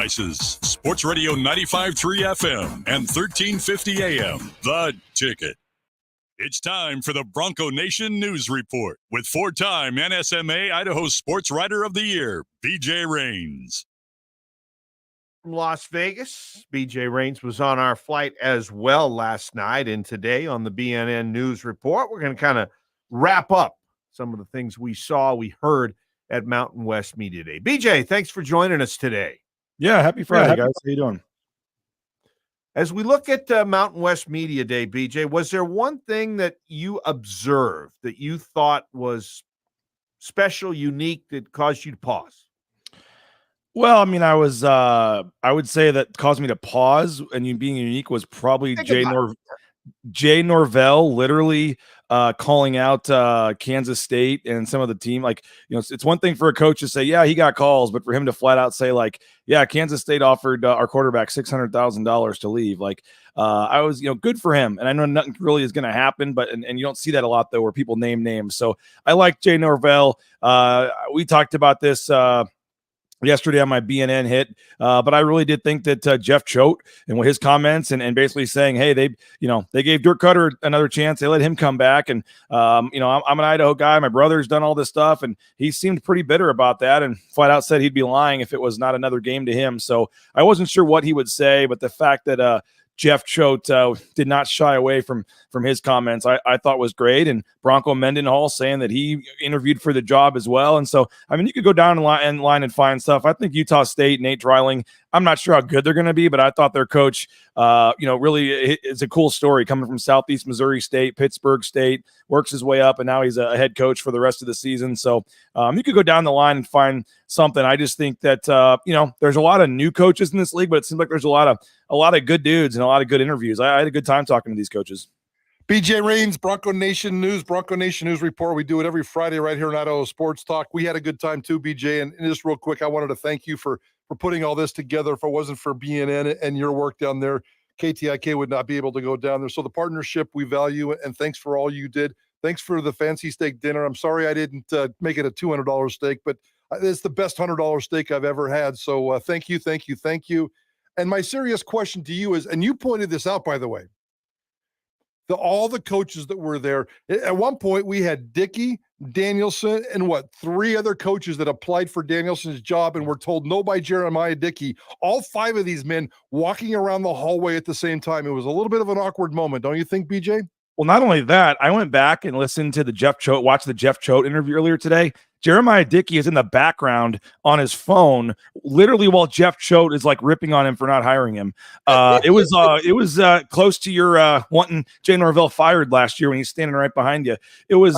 Sports Radio 95.3 FM and 1350 AM. The Ticket. It's time for the Bronco Nation News Report with four-time NSMA Idaho Sports Writer of the Year, BJ Rains. From Las Vegas, BJ Rains was on our flight as well last night, and today on the BNN News Report, we're going to kind of wrap up some of the things we saw, we heard at Mountain West Media Day. BJ, thanks for joining us today. Yeah, happy Friday, guys. How you doing? As we look at Mountain West Media Day, BJ, was there one thing that you observed that you thought was special, unique, that caused you to pause? Well, I mean, I would say that caused me to pause and you being unique was probably Jay Norvell literally calling out Kansas State and some of the team. Like, it's one thing for a coach to say, yeah, he got calls, but for him to flat out say, like, yeah, Kansas State offered our quarterback $600,000 to leave. Like, I was, good for him. And I know nothing really is going to happen, but and you don't see that a lot, though, where people name names. So I like Jay Norvell. We talked about this yesterday on my BNN hit, but I really did think that Jeff Choate and his comments and basically saying, hey, they gave Dirk Cutter another chance. They let him come back. And, I'm an Idaho guy. My brother's done all this stuff. And he seemed pretty bitter about that and flat out said he'd be lying if it was not another game to him. So I wasn't sure what he would say, but the fact that Jeff Choate did not shy away from his comments, I thought was great. And Bronco Mendenhall saying that he interviewed for the job as well. And so, I mean, you could go down in line and find stuff. I think Utah State, Nate Dreiling, I'm not sure how good they're going to be, but I thought their coach, really is a cool story coming from Southeast Missouri State, Pittsburgh State, works his way up, and now he's a head coach for the rest of the season. So you could go down the line and find something. I just think that, there's a lot of new coaches in this league, but it seems like there's a lot of good dudes and a lot of good interviews. I had a good time talking to these coaches. BJ Rains, Bronco Nation News Report. We do it every Friday right here in Idaho Sports Talk. We had a good time too, BJ. And just real quick, I wanted to thank you for putting all this together. If it wasn't for BNN and your work down there, KTIK would not be able to go down there. So the partnership we value, and thanks for all you did. Thanks for the fancy steak dinner. I'm sorry I didn't make it a $200 steak, but it's the best $100 steak I've ever had. So thank you. And my serious question to you is, and you pointed this out, by the way, all the coaches that were there. At one point, we had Dickey, Danielson, and three other coaches that applied for Danielson's job and were told no by Jeremiah Dickey. All five of these men walking around the hallway at the same time. It was a little bit of an awkward moment, don't you think, BJ? Well, not only that, I went back and listened to watched the Jeff Choate interview earlier today. Jeremiah Dickey is in the background on his phone, literally while Jeff Choate is like ripping on him for not hiring him. It was close to your wanting Jay Norvell fired last year when he's standing right behind you. It was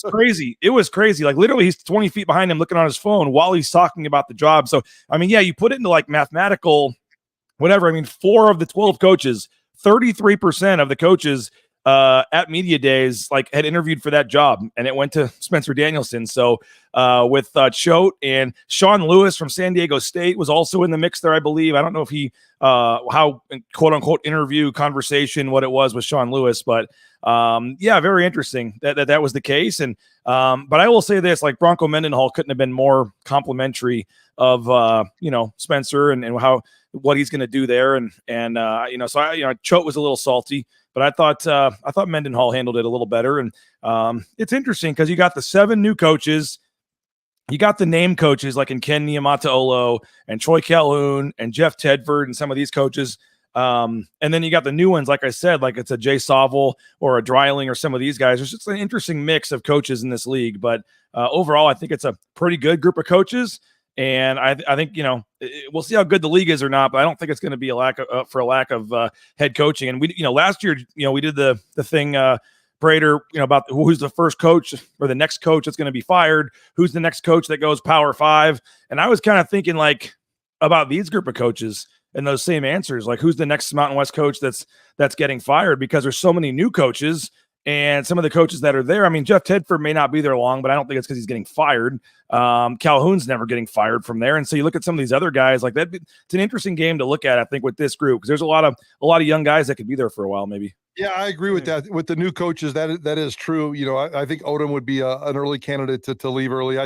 crazy. It was crazy. Like literally, he's 20 feet behind him, looking on his phone while he's talking about the job. So I mean, yeah, you put it into like mathematical, whatever. I mean, 4 of the 12 coaches, 33% of the coaches at media days had interviewed for that job, and it went to Spencer Danielson. So with Choate, and Sean Lewis from San Diego State was also in the mix there, I believe. I don't know if he how quote unquote interview conversation what it was with Sean Lewis, but yeah, very interesting that was the case. And but I will say this, like Bronco Mendenhall couldn't have been more complimentary of Spencer and what he's going to do there, and so Choate was a little salty. But I thought Mendenhall handled it a little better. And it's interesting because you got the 7 new coaches. You got the name coaches like in Ken Niamataolo and Troy Calhoun and Jeff Tedford and some of these coaches. And then you got the new ones, like I said, like it's a Jay Sovell or a Dreiling or some of these guys. There's just an interesting mix of coaches in this league. But overall, I think it's a pretty good group of coaches. And I think, we'll see how good the league is or not, but I don't think it's going to be a lack of head coaching. And we, last year, we did the thing, Prater, about who's the first coach or the next coach that's going to be fired. Who's the next coach that goes Power 5? And I was kind of thinking about these group of coaches and those same answers, like who's the next Mountain West coach that's getting fired, because there's so many new coaches. And some of the coaches that are there, I mean, Jeff Tedford may not be there long, but I don't think it's because he's getting fired. Calhoun's never getting fired from there. And so you look at some of these other guys, like that. It's an interesting game to look at, I think, with this group, because there's a lot of young guys that could be there for a while, maybe. Yeah, I agree with that. With the new coaches, that is true. I think Odom would be an early candidate to leave early.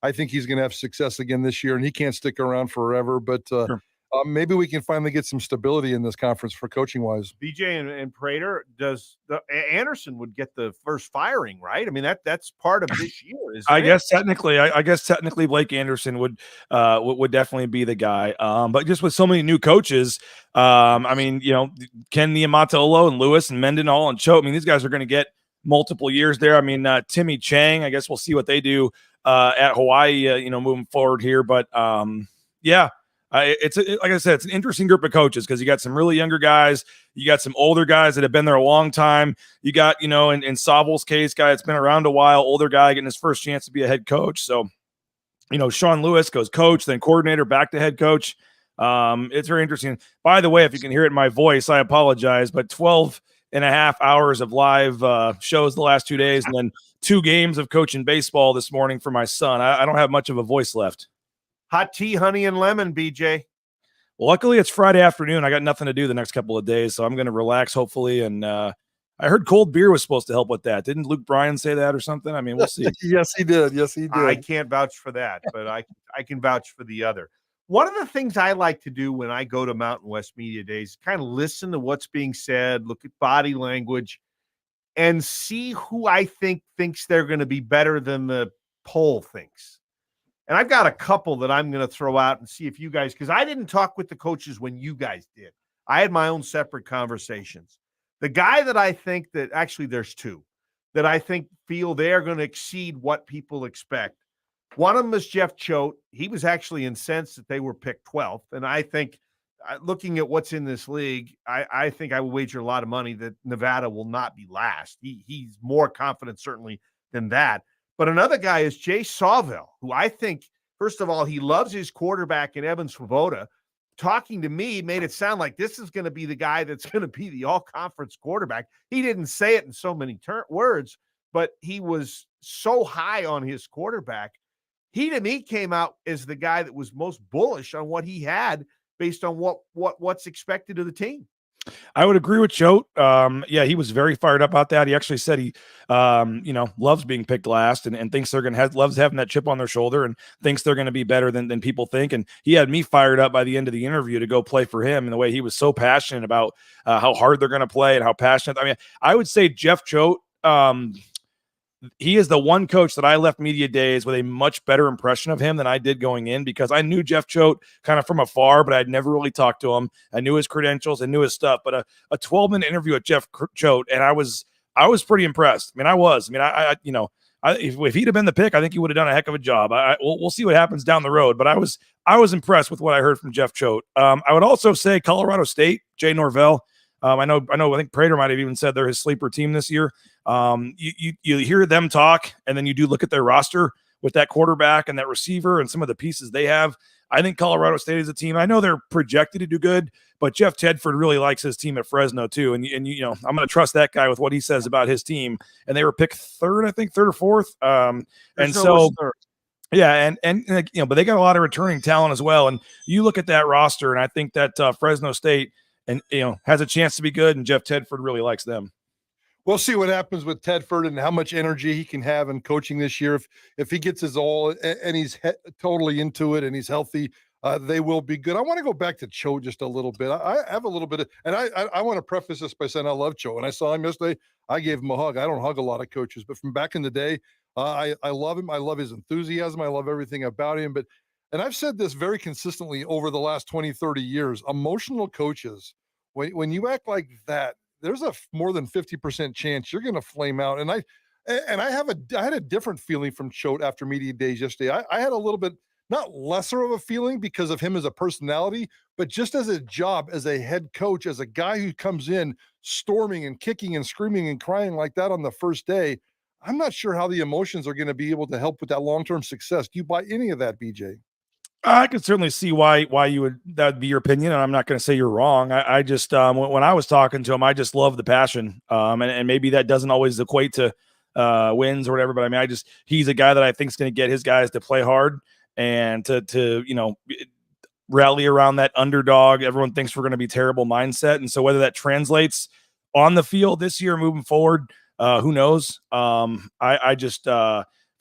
I think he's going to have success again this year, and he can't stick around forever. But Sure. maybe we can finally get some stability in this conference for coaching wise. BJ and Prater, Anderson would get the first firing, right? I mean, that's part of this year, isn't I it? guess technically Blake Anderson would definitely be the guy. But just with so many new coaches, I mean, Ken Niumatalolo and Lewis and Mendenhall and Choate, I mean, these guys are going to get multiple years there. I mean, Timmy Chang, I guess we'll see what they do at Hawaii, moving forward here. But yeah. Like I said, it's an interesting group of coaches because you got some really younger guys, you got some older guys that have been there a long time. You got, in Sobel's case, guy that's been around a while, older guy getting his first chance to be a head coach. So, Sean Lewis goes coach, then coordinator, back to head coach. It's very interesting. By the way, if you can hear it in my voice, I apologize, but 12 and a half hours of live shows the last 2 days, and then 2 games of coaching baseball this morning for my son. I don't have much of a voice left. Hot tea, honey, and lemon, BJ. Well, luckily it's Friday afternoon. I got nothing to do the next couple of days, so I'm going to relax, hopefully. And I heard cold beer was supposed to help with that. Didn't Luke Bryan say that or something? I mean, we'll see. Yes, he did. I can't vouch for that, but I can vouch for the other. One of the things I like to do when I go to Mountain West Media Days, kind of listen to what's being said, look at body language, and see who I thinks they're going to be better than the poll thinks. And I've got a couple that I'm going to throw out and see if you guys, because I didn't talk with the coaches when you guys did. I had my own separate conversations. The guy that I think that actually there's 2 that I think feel they're going to exceed what people expect. One of them is Jeff Choate. He was actually incensed that they were picked 12th. And I think looking at what's in this league, I think I will wager a lot of money that Nevada will not be last. He's more confident certainly than that. But another guy is Jay Sawville, who I think, first of all, he loves his quarterback in Evan Swoboda. Talking to me made it sound like this is going to be the guy that's going to be the all-conference quarterback. He didn't say it in so many words, but he was so high on his quarterback. He, to me, came out as the guy that was most bullish on what he had based on what's expected of the team. I would agree with Choate. Yeah, he was very fired up about that. He actually said he, loves being picked last and thinks they're going to loves having that chip on their shoulder and thinks they're going to be better than people think. And he had me fired up by the end of the interview to go play for him. And the way he was so passionate about how hard they're going to play and how passionate. I mean, I would say Jeff Choate, he is the one coach that I left media days with a much better impression of him than I did going in, because I knew Jeff Choate kind of from afar, but I'd never really talked to him. I knew his credentials, I knew his stuff, but a 12-minute interview with Jeff Choate, and I was pretty impressed. I mean, I was. If he'd have been the pick, I think he would have done a heck of a job. We'll see what happens down the road, but I was impressed with what I heard from Jeff Choate. I would also say Colorado State, Jay Norvell. I think Prater might have even said they're his sleeper team this year. You hear them talk, and then you do look at their roster with that quarterback and that receiver and some of the pieces they have. I think Colorado State is a team. I know they're projected to do good, but Jeff Tedford really likes his team at Fresno too. And I'm going to trust that guy with what he says about his team. And they were picked third or fourth. And so, yeah. But they got a lot of returning talent as well. And you look at that roster, and I think that Fresno State has a chance to be good, and Jeff Tedford really likes them. We'll see what happens with Tedford and how much energy he can have in coaching this year. If he gets his all and he's totally into it and he's healthy, they will be good. I want to go back to Choate just a little bit. I have a little bit of, and I want to preface this by saying I love Choate. When I saw him yesterday, I gave him a hug. I don't hug a lot of coaches, but from back in the day, I love him. I love his enthusiasm. I love everything about him. And I've said this very consistently over the last 20, 30 years, emotional coaches, when you act like that, there's a more than 50% chance you're going to flame out. And I had a different feeling from Choate after media days yesterday. I had a little bit, not lesser of a feeling because of him as a personality, but just as a job, as a head coach, as a guy who comes in storming and kicking and screaming and crying like that on the first day. I'm not sure how the emotions are going to be able to help with that long-term success. Do you buy any of that, BJ? I could certainly see why that'd be your opinion, and I'm not going to say you're wrong. I just when I was talking to him, I just love the passion, and maybe that doesn't always equate to wins or whatever. But I mean, he's a guy that I think is going to get his guys to play hard and to rally around that underdog. Everyone thinks we're going to be terrible mindset, and so whether that translates on the field this year moving forward, who knows? I just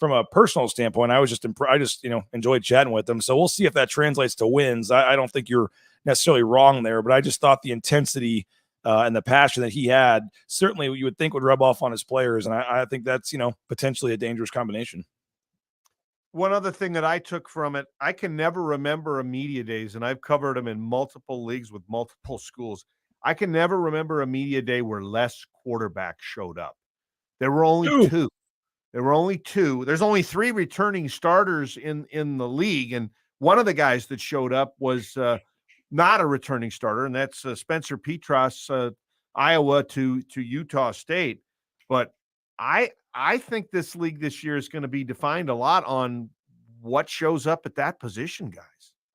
from a personal standpoint, I was just enjoyed chatting with him. So we'll see if that translates to wins. I don't think you're necessarily wrong there, but I just thought the intensity and the passion that he had, certainly you would think would rub off on his players. And I think that's, potentially a dangerous combination. One other thing that I took from it, I can never remember a media days, and I've covered them in multiple leagues with multiple schools. I can never remember a media day where less quarterbacks showed up. There were only two. There were only two. There's only 3 returning starters in the league, and one of the guys that showed up was not a returning starter, and that's Spencer Petras, Iowa to Utah State. But I think this league this year is going to be defined a lot on what shows up at that position, guys.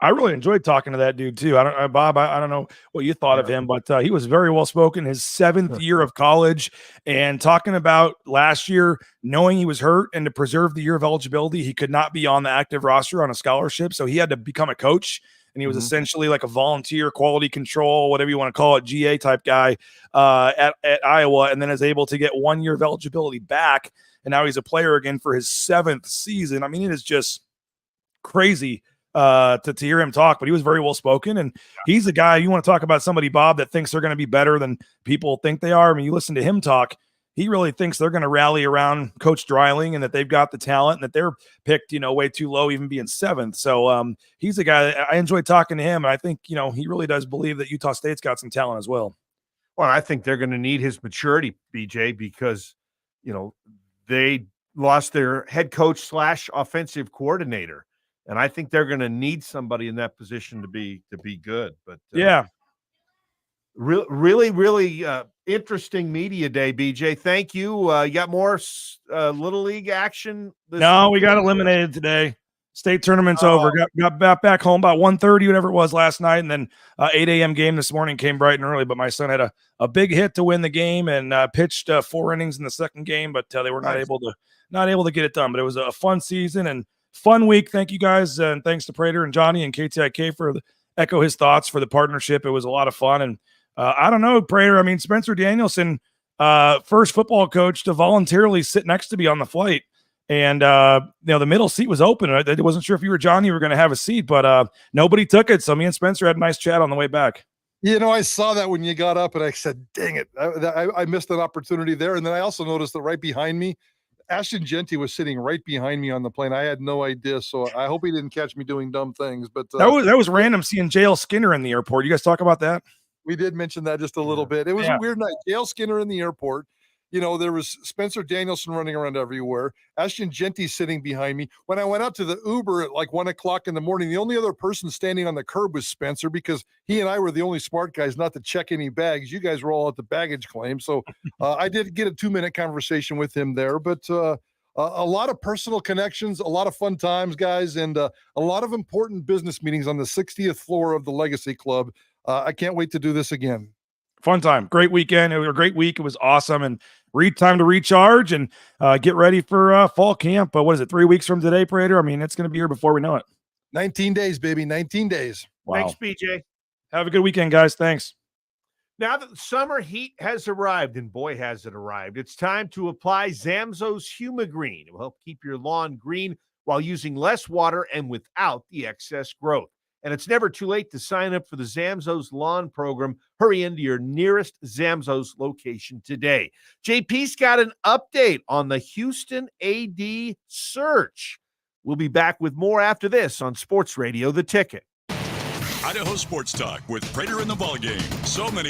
I really enjoyed talking to that dude too. Bob, I don't know what you thought of him, but he was very well spoken. His 7th year of college, and talking about last year, knowing he was hurt and to preserve the year of eligibility, he could not be on the active roster on a scholarship, so he had to become a coach. And he was essentially like a volunteer quality control, whatever you want to call it, GA type guy at Iowa, and then is able to get 1 year of eligibility back. And now he's a player again for his 7th season. I mean, it is just crazy to hear him talk, but he was very well spoken. And he's the guy, you want to talk about somebody, Bob, that thinks they're going to be better than people think they are. I mean, you listen to him talk. He really thinks they're going to rally around Coach Dreiling and that they've got the talent and that they're picked, way too low, even being 7th. So he's a guy that I enjoy talking to him. And I think, he really does believe that Utah State's got some talent as well. Well, I think they're going to need his maturity, BJ, because, they lost their head coach / offensive coordinator. And I think they're going to need somebody in that position to be good. But really interesting media day, BJ. Thank you. You got more Little League action? No, we got eliminated today. State tournament's over. Got back home about 1:30, whatever it was last night, and then 8 a.m. game this morning came bright and early. But my son had a big hit to win the game and pitched 4 innings in the second game, but they were not able to get it done. But it was a fun season and fun week. Thank you guys, and thanks to Prater and Johnny and KTIK for echo his thoughts for the partnership. It was a lot of fun, and I don't know, Prater. I mean, Spencer Danielson, first football coach to voluntarily sit next to me on the flight. And, the middle seat was open. I wasn't sure if you or Johnny were going to have a seat, but nobody took it. So me and Spencer had a nice chat on the way back. I saw that when you got up and I said, dang it, I missed an opportunity there. And then I also noticed that right behind me, Ashton Genty was sitting right behind me on the plane. I had no idea. So I hope he didn't catch me doing dumb things, but that was random seeing JL Skinner in the airport. You guys talk about that? We did mention that just a little bit. It was a weird night. JL Skinner in the airport. There was Spencer Danielson running around everywhere. Ashton Genty sitting behind me. When I went out to the Uber at like 1 o'clock in the morning, the only other person standing on the curb was Spencer, because he and I were the only smart guys not to check any bags. You guys were all at the baggage claim. So I did get a 2-minute conversation with him there, but a lot of personal connections, a lot of fun times, guys, and a lot of important business meetings on the 60th floor of the Legacy Club. I can't wait to do this again. Fun time. Great weekend. It was a great week. It was awesome. And time to recharge and get ready for fall camp. But what is it, 3 weeks from today, Prater? I mean, it's going to be here before we know it. 19 days, baby. 19 days. Wow. Thanks, BJ. Have a good weekend, guys. Thanks. Now that the summer heat has arrived, and boy, has it arrived, it's time to apply Zamzo's Humigreen. It will help keep your lawn green while using less water and without the excess growth. And it's never too late to sign up for the Zamzo's Lawn Program. Hurry into your nearest Zamzo's location today. JP's got an update on the Houston AD search. We'll be back with more after this on Sports Radio The Ticket. Idaho Sports Talk with Prater and the Ballgame. So many